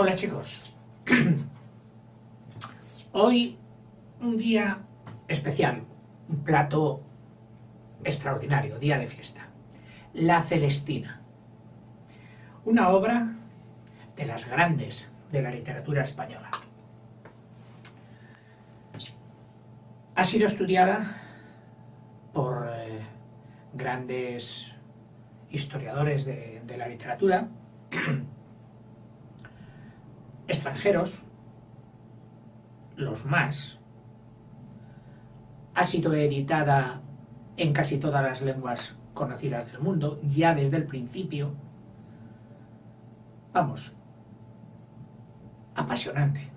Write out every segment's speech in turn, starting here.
Hola chicos, hoy un día especial, un plato extraordinario, día de fiesta. La Celestina, una obra de las grandes de la literatura española. Ha sido estudiada por grandes historiadores de la literatura, extranjeros, los más. Ha sido editada en casi todas las lenguas conocidas del mundo, ya desde el principio. Vamos, apasionante.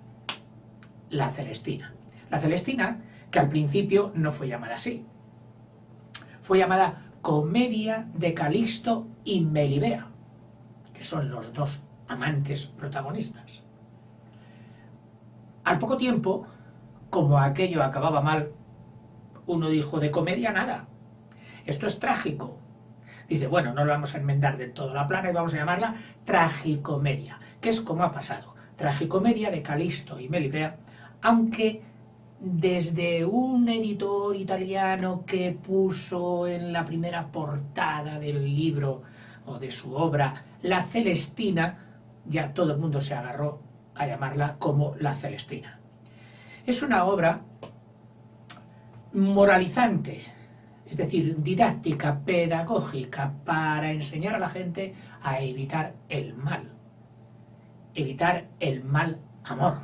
La Celestina. La Celestina, que al principio no fue llamada así. Fue llamada Comedia de Calixto y Melibea, que son los dos amantes protagonistas. Al poco tiempo, como aquello acababa mal, uno dijo, de comedia nada, esto es trágico. Dice, bueno, no lo vamos a enmendar de todo la plana y vamos a llamarla tragicomedia, que es como ha pasado. Tragicomedia de Calixto y Melibea, aunque desde un editor italiano que puso en la primera portada del libro o de su obra La Celestina, ya todo el mundo se agarró a llamarla como La Celestina. Es una obra moralizante, es decir, didáctica, pedagógica, para enseñar a la gente a evitar el mal amor.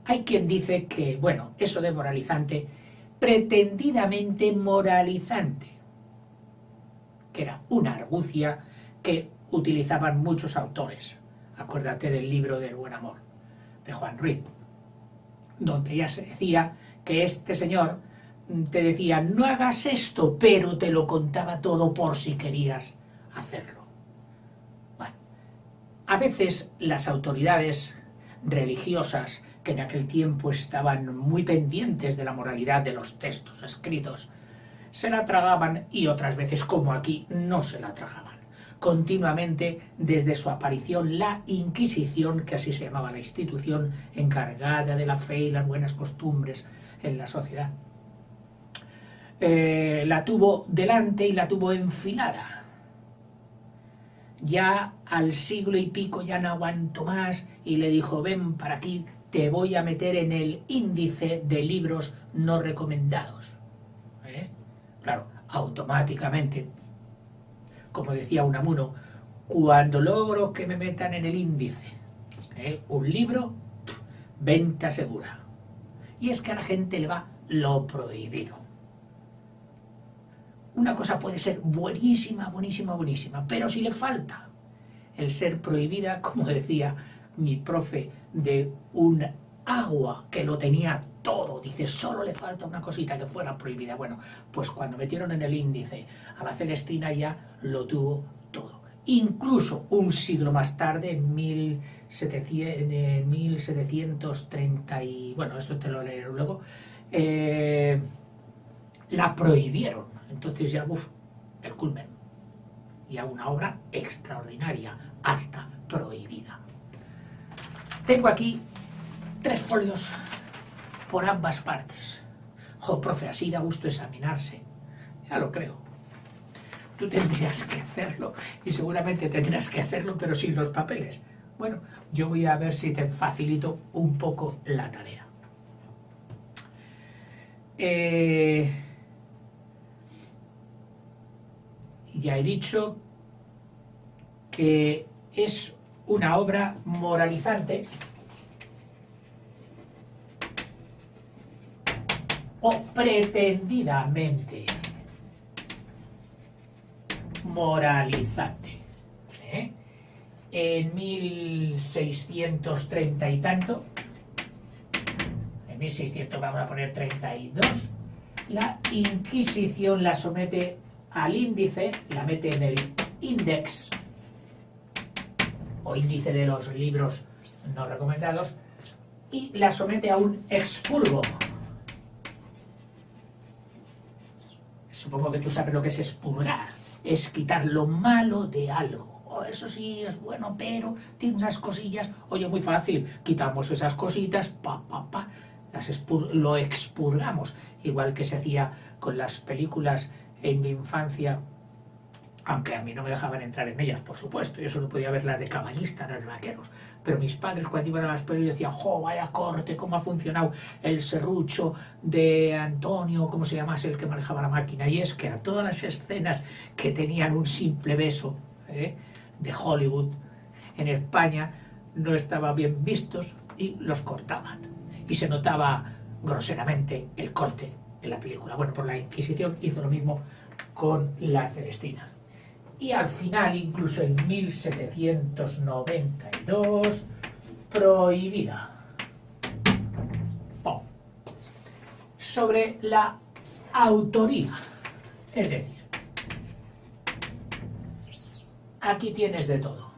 Hay quien dice que, bueno, eso de moralizante, pretendidamente moralizante, que era una argucia que utilizaban muchos autores. Acuérdate del libro del buen amor, de Juan Ruiz, donde ya se decía que este señor te decía, no hagas esto, pero te lo contaba todo por si querías hacerlo. Bueno, a veces las autoridades religiosas, que en aquel tiempo estaban muy pendientes de la moralidad de los textos escritos, se la tragaban y otras veces, como aquí, no se la tragaban. Continuamente, desde su aparición, la Inquisición, que así se llamaba la institución encargada de la fe y las buenas costumbres en la sociedad, la tuvo delante y la tuvo enfilada. Ya al siglo y pico ya no aguantó más y le dijo, ven para aquí, te voy a meter en el índice de libros no recomendados. Claro, automáticamente, como decía Unamuno, cuando logro que me metan en el índice un libro, venta segura. Y es que a la gente le va lo prohibido. Una cosa puede ser buenísima, buenísima, buenísima, pero si le falta el ser prohibida, como decía mi profe de un agua que lo tenía todo, dice, solo le falta una cosita que fuera prohibida. Bueno, pues cuando metieron en el índice a la Celestina ya lo tuvo todo. Incluso un siglo más tarde, en 1730 y... bueno, esto te lo leeré luego, la prohibieron. Entonces ya, el culmen. Ya una obra extraordinaria, hasta prohibida. Tengo aquí 3 folios por ambas partes. Jo, profe, así da gusto examinarse. Ya lo creo. Tú tendrías que hacerlo y seguramente tendrás que hacerlo, pero sin los papeles. Bueno, yo voy a ver si te facilito un poco la tarea. Ya he dicho que es una obra moralizante o pretendidamente moralizante. En 1630 y tanto, en 1600 vamos a poner 32, la Inquisición la somete al índice, la mete en el índex o índice de los libros no recomendados y la somete a un expurgo. Supongo que tú sabes lo que es expurgar, es quitar lo malo de algo oh, eso sí es bueno, pero tiene unas cosillas. Oye, muy fácil, quitamos esas cositas, lo expurgamos, igual que se hacía con las películas en mi infancia, aunque a mí no me dejaban entrar en ellas, por supuesto, yo solo podía ver las de caballistas, las de vaqueros, pero mis padres cuando iban a las películas decían, ¡jo, vaya corte, cómo ha funcionado el serrucho de Antonio, cómo se llamase el que manejaba la máquina! Y es que a todas las escenas que tenían un simple beso de Hollywood, en España no estaban bien vistos y los cortaban. Y se notaba groseramente el corte en la película. Bueno, pues la Inquisición hizo lo mismo con la Celestina. Y al final, incluso en 1792, prohibida. Oh. Sobre la autoría. Es decir, aquí tienes de todo.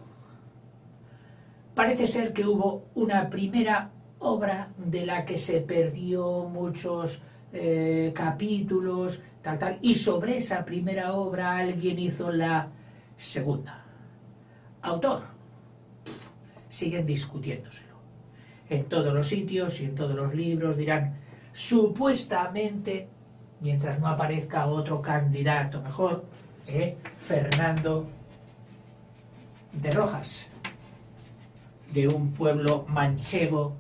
Parece ser que hubo una primera obra de la que se perdió muchos capítulos, tal, y sobre esa primera obra alguien hizo la segunda. Autor, siguen discutiéndoselo. En todos los sitios y en todos los libros dirán, supuestamente, mientras no aparezca otro candidato mejor, Fernando de Rojas, de un pueblo manchego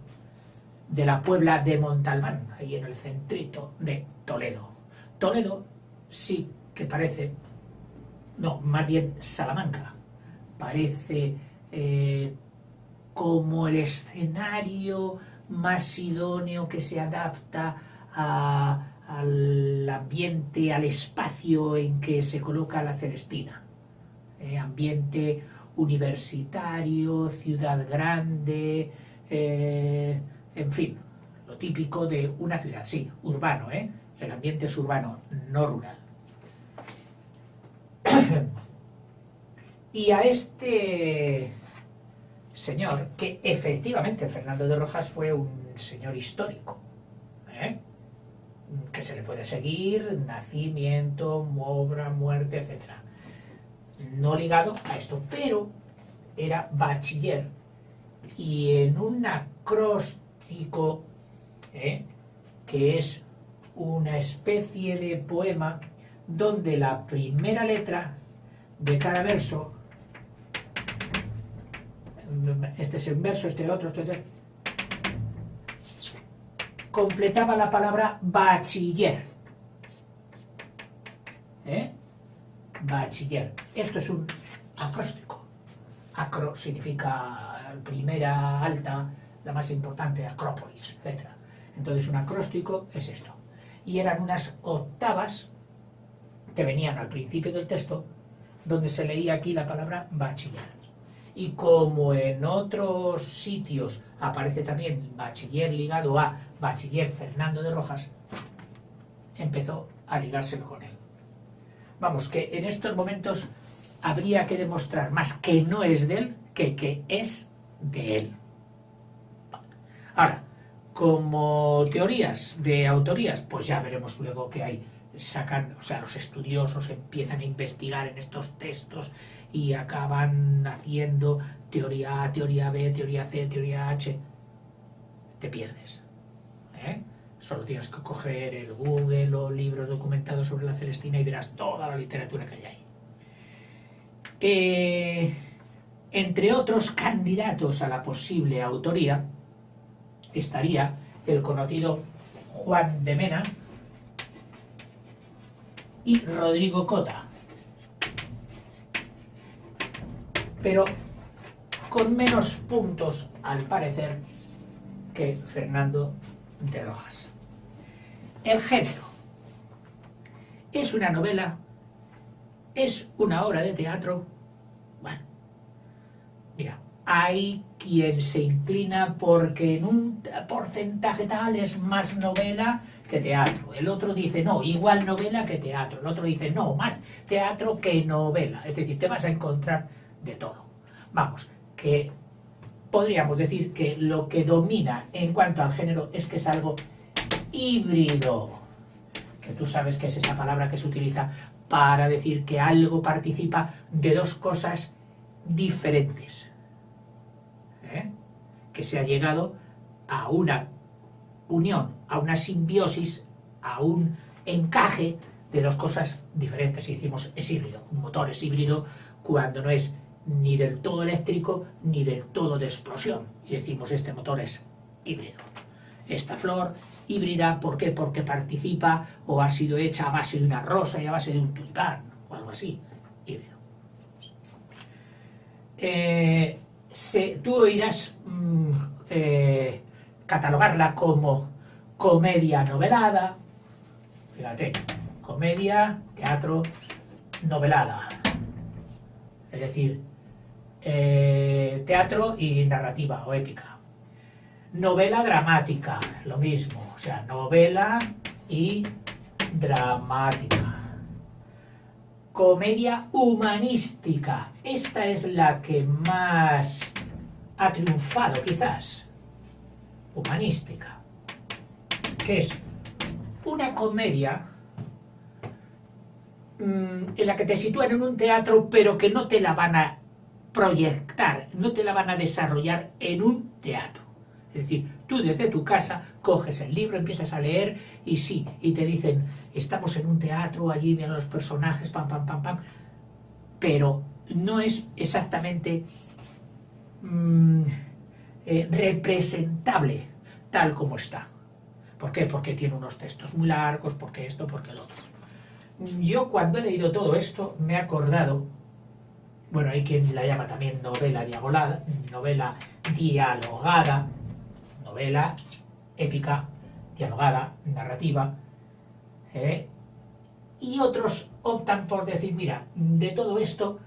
de la Puebla de Montalbán, ahí en el centrito de Toledo. Toledo sí que parece, no, más bien Salamanca, parece como el escenario más idóneo que se adapta al ambiente, al espacio en que se coloca la Celestina. Ambiente universitario, ciudad grande, en fin, lo típico de una ciudad, sí, urbano, el ambiente es urbano, no rural. Y a este señor, que efectivamente Fernando de Rojas fue un señor histórico, que se le puede seguir, nacimiento, obra, muerte, etc. No ligado a esto, pero era bachiller y en un acróstico, que es una especie de poema donde la primera letra de cada verso, este es un verso, este otro, completaba la palabra bachiller. Bachiller. Esto es un acróstico. Acro significa primera, alta, la más importante, Acrópolis, etc. Entonces un acróstico es esto. Y eran unas octavas que venían al principio del texto, donde se leía aquí la palabra bachiller. Y como en otros sitios aparece también bachiller ligado a bachiller Fernando de Rojas, empezó a ligárselo con él. Vamos, que en estos momentos habría que demostrar más que no es de él que es de él. Ahora, como teorías de autorías, pues ya veremos luego que hay, sacan, o sea, los estudiosos empiezan a investigar en estos textos y acaban haciendo teoría A, teoría B, teoría C, teoría H. Te pierdes. Solo tienes que coger el Google o libros documentados sobre la Celestina y verás toda la literatura que hay ahí. Entre otros candidatos a la posible autoría estaría el conocido Juan de Mena y Rodrigo Cota, pero con menos puntos al parecer que Fernando de Rojas. El género. ¿Es una novela? ¿Es una obra de teatro? Bueno, mira, hay quien se inclina porque en un porcentaje tal es más novela que teatro. El otro dice, no, igual novela que teatro. El otro dice, no, más teatro que novela. Es decir, te vas a encontrar de todo. Vamos, que podríamos decir que lo que domina en cuanto al género es que es algo híbrido, que tú sabes que es esa palabra que se utiliza para decir que algo participa de dos cosas diferentes, que se ha llegado a una unión, a una simbiosis, a un encaje de dos cosas diferentes. Y decimos es híbrido, un motor es híbrido cuando no es ni del todo eléctrico ni del todo de explosión. Y decimos este motor es híbrido. Esta flor híbrida, ¿por qué? Porque participa o ha sido hecha a base de una rosa y a base de un tulipán o algo así. Híbrido. Tú oirás catalogarla como comedia novelada. Fíjate, comedia, teatro, novelada. Es decir, teatro y narrativa o épica. Novela dramática, lo mismo, o sea, novela y dramática. Comedia humanística, esta es la que más ha triunfado quizás. Humanística, que es una comedia en la que te sitúan en un teatro pero que no te la van a proyectar, no te la van a desarrollar en un teatro. Es decir, tú desde tu casa coges el libro, empiezas a leer y sí, y te dicen, estamos en un teatro, allí vienen los personajes, pam, pam, pam, pam, pero no es exactamente representable tal como está. ¿Por qué? Porque tiene unos textos muy largos, porque esto, porque lo otro. Yo cuando he leído todo esto me he acordado, bueno, hay quien la llama también novela dialogada, novela épica, dialogada, narrativa, y otros optan por decir, mira, de todo esto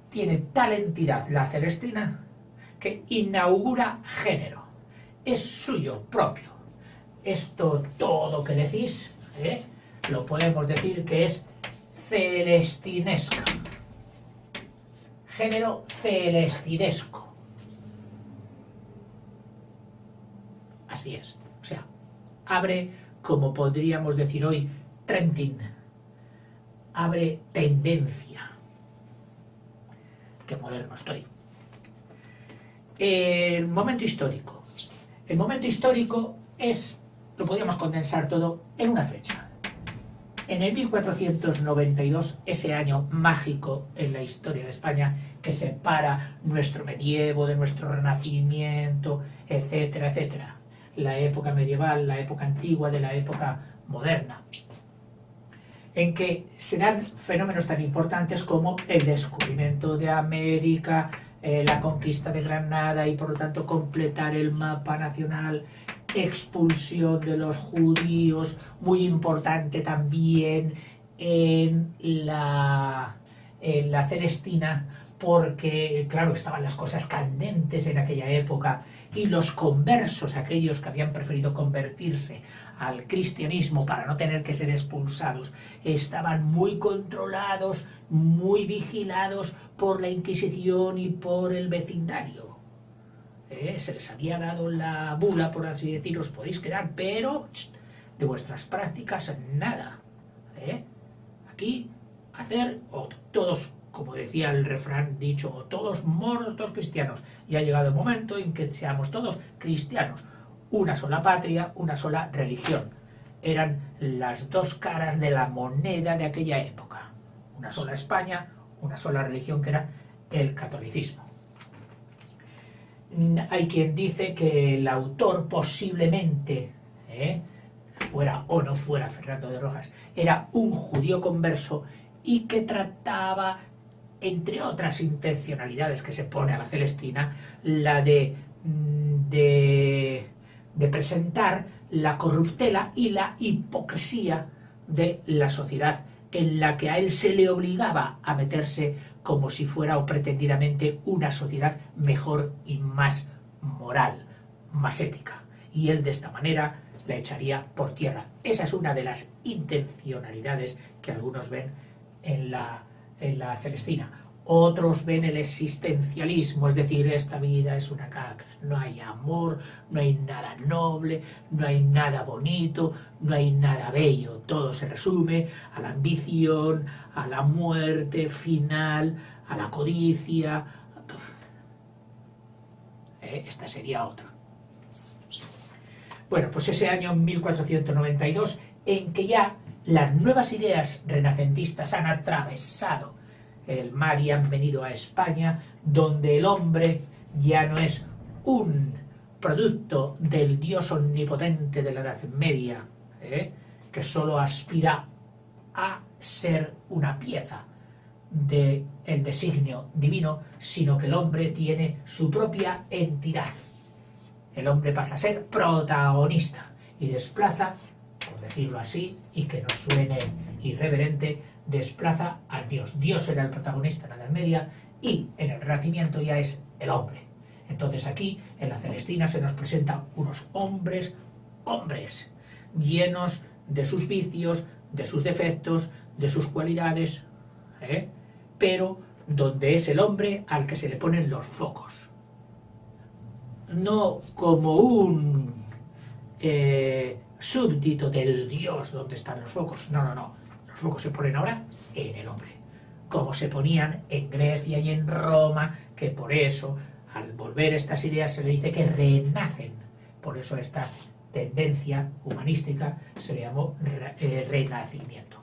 tiene tal entidad la Celestina que inaugura género, es suyo propio. Esto todo que decís, lo podemos decir que es celestinesca, género celestinesco. Así es, o sea, abre, como podríamos decir hoy, trending, abre tendencia. Qué moderno estoy. El momento histórico. El momento histórico lo podríamos condensar todo en una fecha. En el 1492, ese año mágico en la historia de España, que separa nuestro medievo de nuestro renacimiento, etcétera, etcétera. La época medieval, la época antigua de la época moderna, en que se dan fenómenos tan importantes como el descubrimiento de América, la conquista de Granada y por lo tanto completar el mapa nacional, expulsión de los judíos, muy importante también en la Celestina, porque claro, estaban las cosas candentes en aquella época y los conversos, aquellos que habían preferido convertirse al cristianismo para no tener que ser expulsados, estaban muy controlados, muy vigilados por la Inquisición y por el vecindario. Se les había dado la bula, por así decir, os podéis quedar, pero de vuestras prácticas nada. Aquí hacer o todos, como decía el refrán dicho, o todos moros, todos cristianos. Y ha llegado el momento en que seamos todos cristianos. Una sola patria, una sola religión. Eran las dos caras de la moneda de aquella época. Una sola España, una sola religión que era el catolicismo. Hay quien dice que el autor posiblemente, fuera o no fuera Fernando de Rojas, era un judío converso y que trataba, entre otras intencionalidades que se pone a la Celestina, la de presentar la corruptela y la hipocresía de la sociedad en la que a él se le obligaba a meterse como si fuera o pretendidamente una sociedad mejor y más moral, más ética. Y él de esta manera la echaría por tierra. Esa es una de las intencionalidades que algunos ven en la Celestina. Otros ven el existencialismo, es decir, esta vida es una caca, no hay amor, no hay nada noble, no hay nada bonito, no hay nada bello, todo se resume a la ambición, a la muerte final, a la codicia, Esta sería otra. Bueno, pues ese año 1492, en que ya las nuevas ideas renacentistas han atravesado el mar y han venido a España, donde el hombre ya no es un producto del Dios omnipotente de la Edad Media, que solo aspira a ser una pieza del designio divino, sino que el hombre tiene su propia entidad. El hombre pasa a ser protagonista y desplaza, por decirlo así, y que nos suene irreverente, desplaza al Dios. Dios era el protagonista en la Edad Media y en el Renacimiento ya es el hombre. Entonces aquí, en la Celestina, se nos presentan unos hombres, llenos de sus vicios, de sus defectos, de sus cualidades, pero donde es el hombre al que se le ponen los focos. No como un súbdito del Dios donde están los focos. No. Los focos se ponen ahora en el hombre. Como se ponían en Grecia y en Roma, que por eso, al volver estas ideas, se le dice que renacen. Por eso esta tendencia humanística se le llamó renacimiento.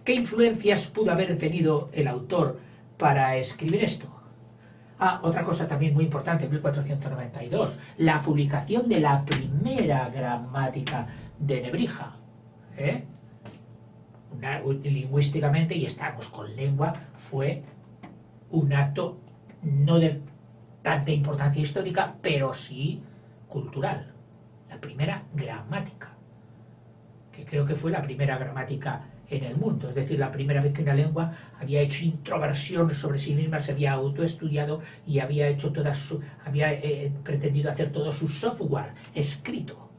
¿Qué influencias pudo haber tenido el autor para escribir esto? Otra cosa también muy importante, en 1492, la publicación de la primera gramática de Nebrija. Lingüísticamente, y estamos con lengua, fue un acto no de tanta importancia histórica, pero sí cultural. La primera gramática, que creo que fue la primera gramática en el mundo, es decir, la primera vez que una lengua había hecho introversión sobre sí misma, se había autoestudiado y había hecho pretendido hacer todo su software escrito.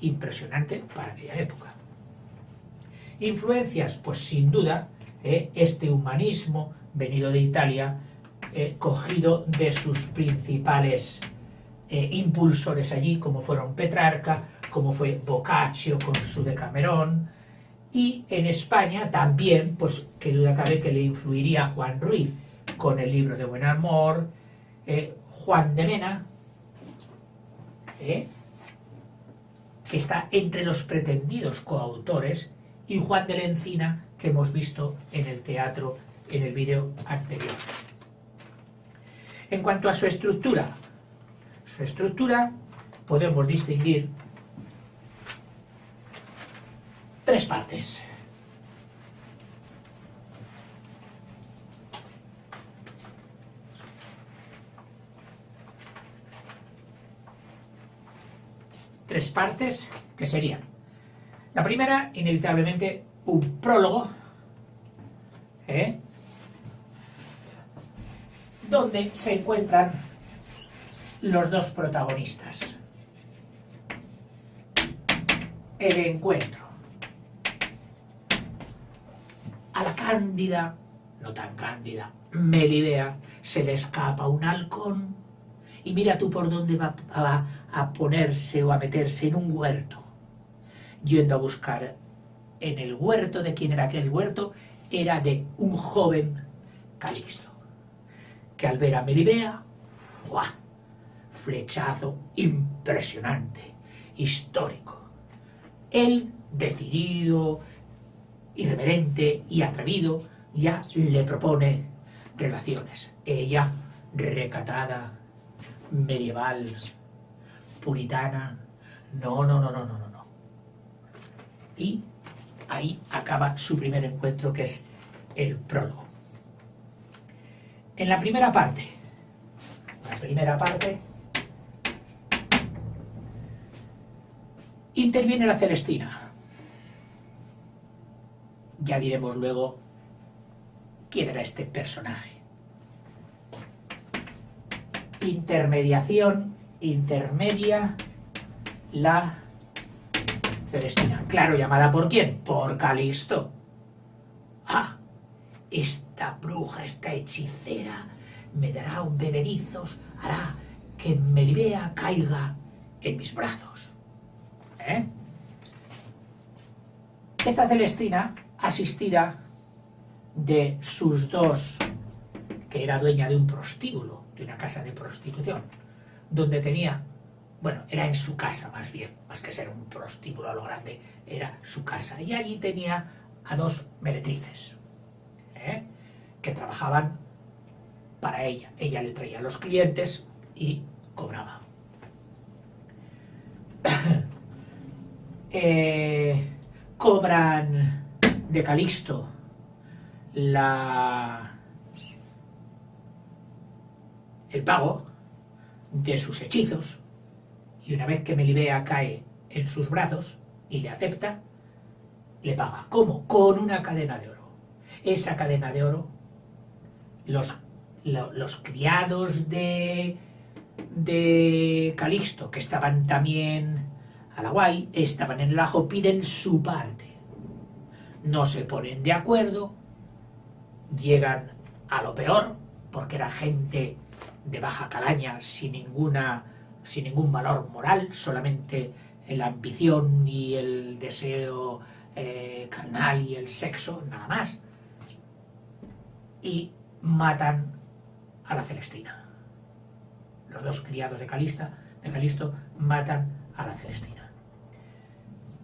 Impresionante para aquella época. Influencias, pues sin duda, este humanismo venido de Italia, cogido de sus principales impulsores allí, como fueron Petrarca, como fue Boccaccio con su Decamerón, y en España también, pues qué duda cabe que le influiría Juan Ruiz con el libro de Buen Amor, Juan de Mena, que está entre los pretendidos coautores, y Juan de la Encina, que hemos visto en el teatro en el vídeo anterior. En cuanto a su estructura podemos distinguir tres partes. Tres partes que serían: la primera, inevitablemente, un prólogo, donde se encuentran los dos protagonistas. El encuentro. A la cándida, no tan cándida, Melibea se le escapa un halcón y mira tú por dónde va a ponerse o a meterse en un huerto. Yendo a buscar en el huerto, ¿de quién era aquel huerto? Era de un joven Calixto, que al ver a Melibea, ¡buah!, flechazo impresionante, histórico. Él, decidido, irreverente y atrevido, ya le propone relaciones. Ella, recatada, medieval, puritana, no. Y ahí acaba su primer encuentro, que es el prólogo. En la primera parte, interviene la Celestina. Ya diremos luego quién era este personaje. Intermedia la Celestina. Claro, ¿llamada por quién? Por Calixto. Esta bruja, esta hechicera, me dará un bebedizos, hará que Melibea caiga en mis brazos. Esta Celestina, asistida de sus dos, que era dueña de un prostíbulo de una casa de prostitución, donde tenía, bueno, era en su casa más bien, más que ser un prostíbulo a lo grande, era su casa. Y allí tenía a 2 meretrices, que trabajaban para ella. Ella le traía a los clientes y cobraba. Cobran de Calisto el pago de sus hechizos, y una vez que Melibea cae en sus brazos y le acepta, le paga. ¿Cómo? Con una cadena de oro. Esa cadena de oro, los criados de Calixto, que estaban también a la guay, estaban en el ajo, piden su parte. No se ponen de acuerdo, llegan a lo peor, porque era gente de baja calaña, sin ningún valor moral, solamente la ambición y el deseo carnal y el sexo, nada más. Y matan a la Celestina. Los 2 criados de Calisto matan a la Celestina.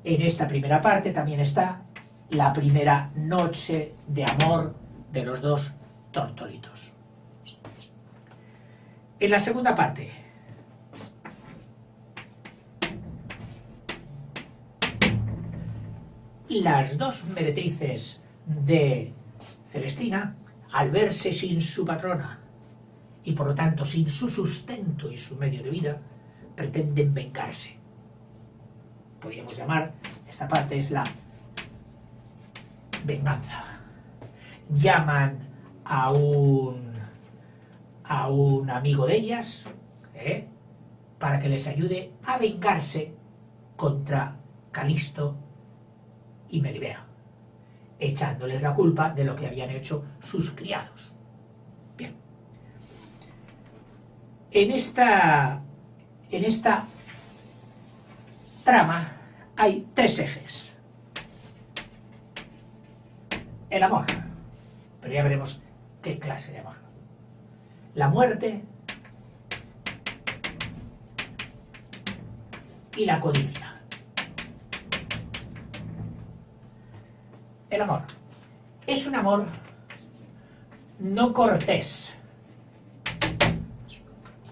En esta primera parte también está la primera noche de amor de los 2 tortolitos. En la segunda parte, las 2 meretrices de Celestina, al verse sin su patrona y por lo tanto sin su sustento y su medio de vida, pretenden vengarse. Podríamos llamar, esta parte es la venganza. Llaman a un amigo de ellas, para que les ayude a vengarse contra Calisto y Melibea, echándoles la culpa de lo que habían hecho sus criados. Bien. En esta trama hay 3 ejes. El amor, pero ya veremos qué clase de amor. La muerte y la codicia. El amor es un amor no cortés,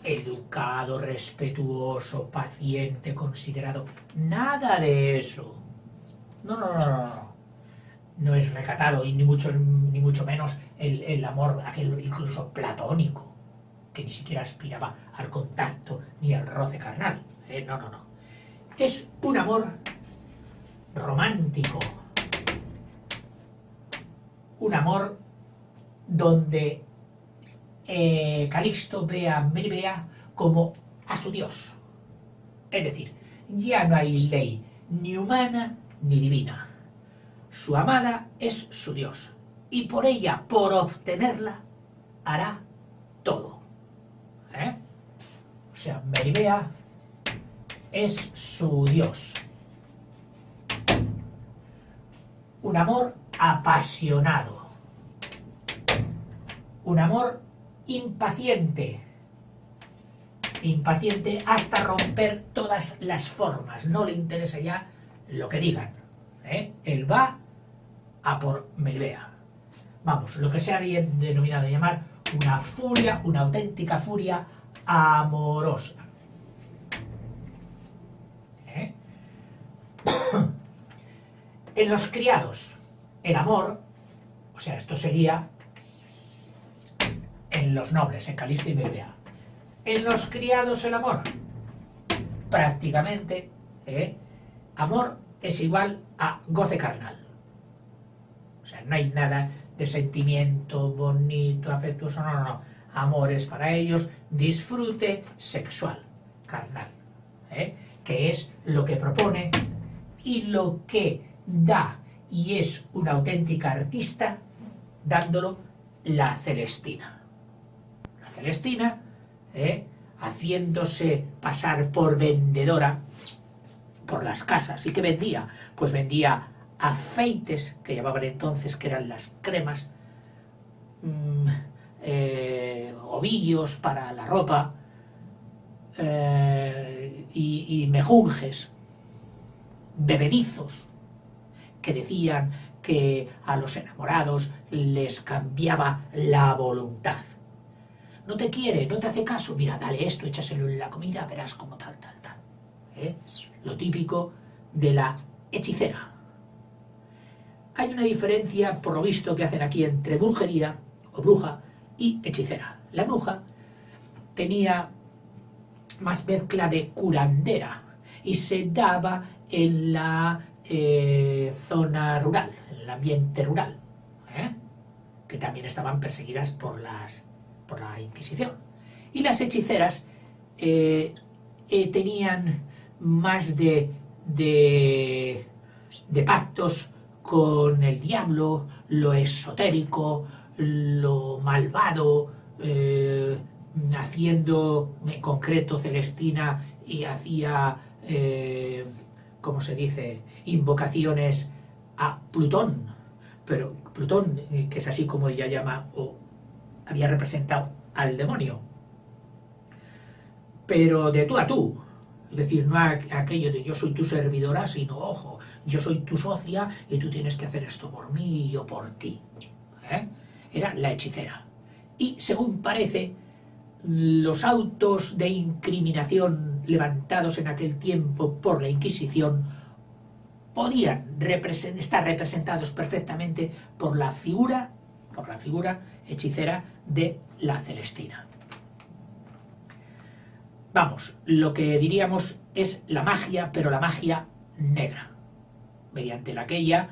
educado, respetuoso, paciente, considerado. Nada de eso. No. No es recatado, y ni mucho menos el amor aquel incluso platónico, que ni siquiera aspiraba al contacto ni al roce carnal. No. Es un amor romántico. Un amor donde Calixto ve a Melibea como a su dios. Es decir, ya no hay ley ni humana ni divina. Su amada es su dios, y por ella, por obtenerla, hará todo. O sea, Melibea es su dios. Un amor apasionado. Un amor impaciente. Impaciente hasta romper todas las formas. No le interesa ya lo que digan. Él va a por Melibea. Vamos, lo que se ha denominado llamar una furia, una auténtica furia amorosa. En los criados, el amor, o sea, esto sería en los nobles, en Calisto y Melibea. En los criados el amor, prácticamente, amor es igual a goce carnal. O sea, no hay nada de sentimiento bonito, afectuoso, no. Amor es para ellos disfrute sexual, carnal, que es lo que propone y lo que da, y es una auténtica artista dándolo la Celestina. La Celestina, haciéndose pasar por vendedora por las casas. ¿Y qué vendía? Pues vendía afeites, que llamaban entonces, que eran las cremas, ovillos para la ropa y mejunjes, bebedizos, que decían que a los enamorados les cambiaba la voluntad. No te quiere, no te hace caso, mira, dale esto, échaselo en la comida, verás como tal. Lo típico de la hechicera. Hay una diferencia, por lo visto, que hacen aquí entre brujería o bruja y hechicera. La bruja tenía más mezcla de curandera y se daba en la zona rural, en el ambiente rural, que también estaban perseguidas por la Inquisición. Y las hechiceras tenían más de pactos con el diablo, lo esotérico, lo malvado, haciendo en concreto Celestina y hacía, ¿cómo se dice?, invocaciones a Plutón, pero Plutón, que es así como ella llama o había representado al demonio, pero de tú a tú, es decir, no aquello de yo soy tu servidora, sino, ojo, yo soy tu socia y tú tienes que hacer esto por mí y yo por ti. Era la hechicera. Y según parece, los autos de incriminación levantados en aquel tiempo por la Inquisición podían estar representados perfectamente por la figura hechicera de la Celestina. Vamos, lo que diríamos es la magia, pero la magia negra, mediante la que ella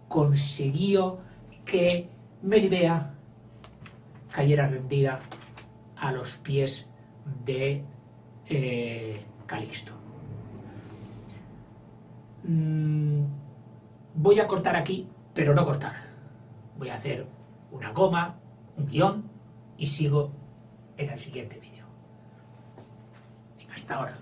consiguió que Melibea cayera rendida a los pies de Calixto. Voy a cortar aquí, pero no cortar. Voy a hacer una coma, un guión y sigo en el siguiente vídeo. Hasta ahora.